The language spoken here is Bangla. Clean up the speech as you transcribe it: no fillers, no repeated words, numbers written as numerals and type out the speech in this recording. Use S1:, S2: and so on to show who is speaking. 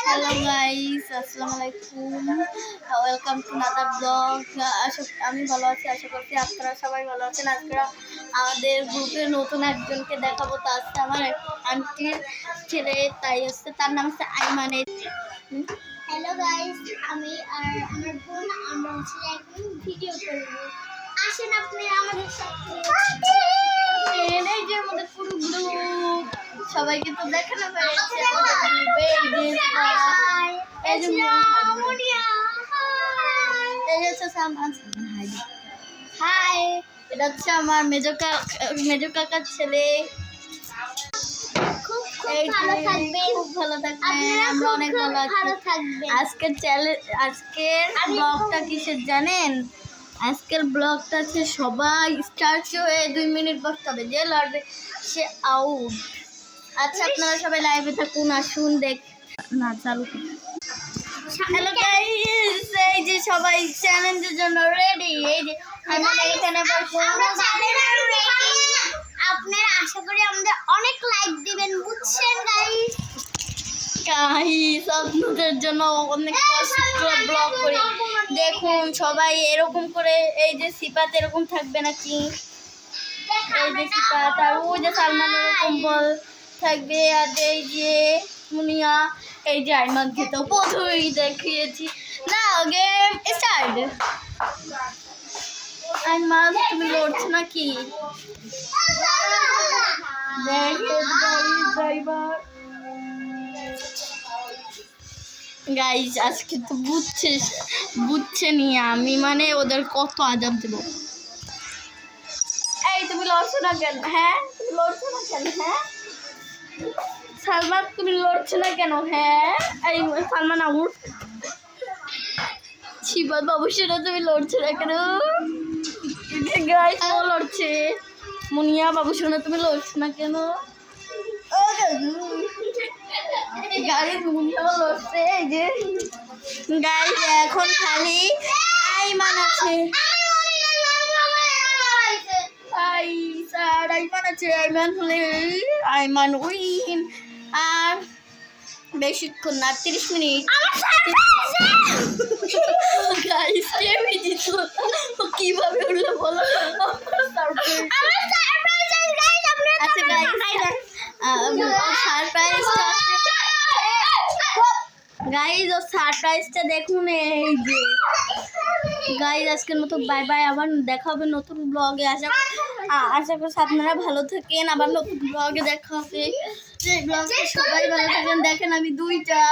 S1: হ্যালো গাইস, আসসালামু আলাইকুম। Welcome to another blog. আমি ভালো আছি, আশা করছি আপনারা সবাই ভালো আছেন। আজকে আমাদের গ্রুপে নতুন একজনকে দেখাবো। তা আজকে আমার আন্টির ছেলে, তাই হচ্ছে তার নাম হচ্ছে আইমানে।
S2: হ্যালো গাইস, আমি আর আমার বোন আমরা হচ্ছে এখন ভিডিও করব। আসেন আপনি আমাদের সাথে।
S1: এই যে আমাদের পুরো গ্রুপ, সবাইকে তো দেখানো হয়েছে। হাই, এটা হচ্ছে আমার মেজো কাকার ছেলে।
S2: খুব ভালো থাকবেন,
S1: খুব ভালো থাকবেন, আমরা অনেক ভালো
S2: থাকবেন।
S1: আজকের ব্লগটা কিসের জানেন? আজকের ব্লগটা আছে সবাই স্টার্ট হয়ে 2 মিনিট বসতে হবে, যে লড়বে সে আউট। আচ্ছা, আপনারা সবাই লাইভে থাকুন, আসুন দেখ না চালু। হ্যালো গাইস, এই যে সবাই চ্যালেঞ্জের জন্য রেডি। এই যে আমরা এখানে বসে
S2: আমরা চ্যালেঞ্জ রেডি। আপনারা আশা করি আমাদের অনেক লাইক দিবেন, বুঝছেন গাইস?
S1: আপনাদের জন্য অনেক কষ্ট করে ব্লগ করি। দেখুন সবাই এরকম করে, এই যে সিপাত এরকম থাকবে নাকি, এই যে সিপাত, আর ওই যে সালমান এরকম বল থাকবে, আর এই যে মুনিয়া, এই যে আইমানকে তো প্রথমেই দেখিয়েছি। না, গেম স্টার্ট। আইমান, তুমি লড়ছো নাকি? গাইজ আজকে তো বুঝছেনি আমি, মানে ওদের কত আজাব দেব। এই তুমি লড়ছো না কেন? হ্যাঁ, তুমি লড়ছো না কেন? হ্যাঁ সালমান, তুমি লড়ছো না কেন? হ্যাঁ, এই সালমান আউট। শিবাদ বাবু, সেটা তুমি লড়ছো না কেন? গাইজ ও লড়ছে। মুনিয়া বাবু, শোনো তুমি লড়ছো না কেন? গাইজ মুনিয়াও লড়ছে। এই যে গাইজ এখন খালি আইমান আছে। আইমান আছে, আইমান হলে আইমান উইন। আর বেশিক্ষণ না, 30 মিনিট। গাইজ কিভাবে উঠলো বলো? আচ্ছা গাইজ ও সারপ্রাইজটা দেখুন। এই যে গাইজ আজকের মতো বাই বাই, আবার দেখা হবে নতুন ব্লগে। আশা করছি আপনারা ভালো থাকেন, আবার নতুন ব্লগে দেখা হবে। সবাই ভালো থাকেন। দেখেন আমি 2টা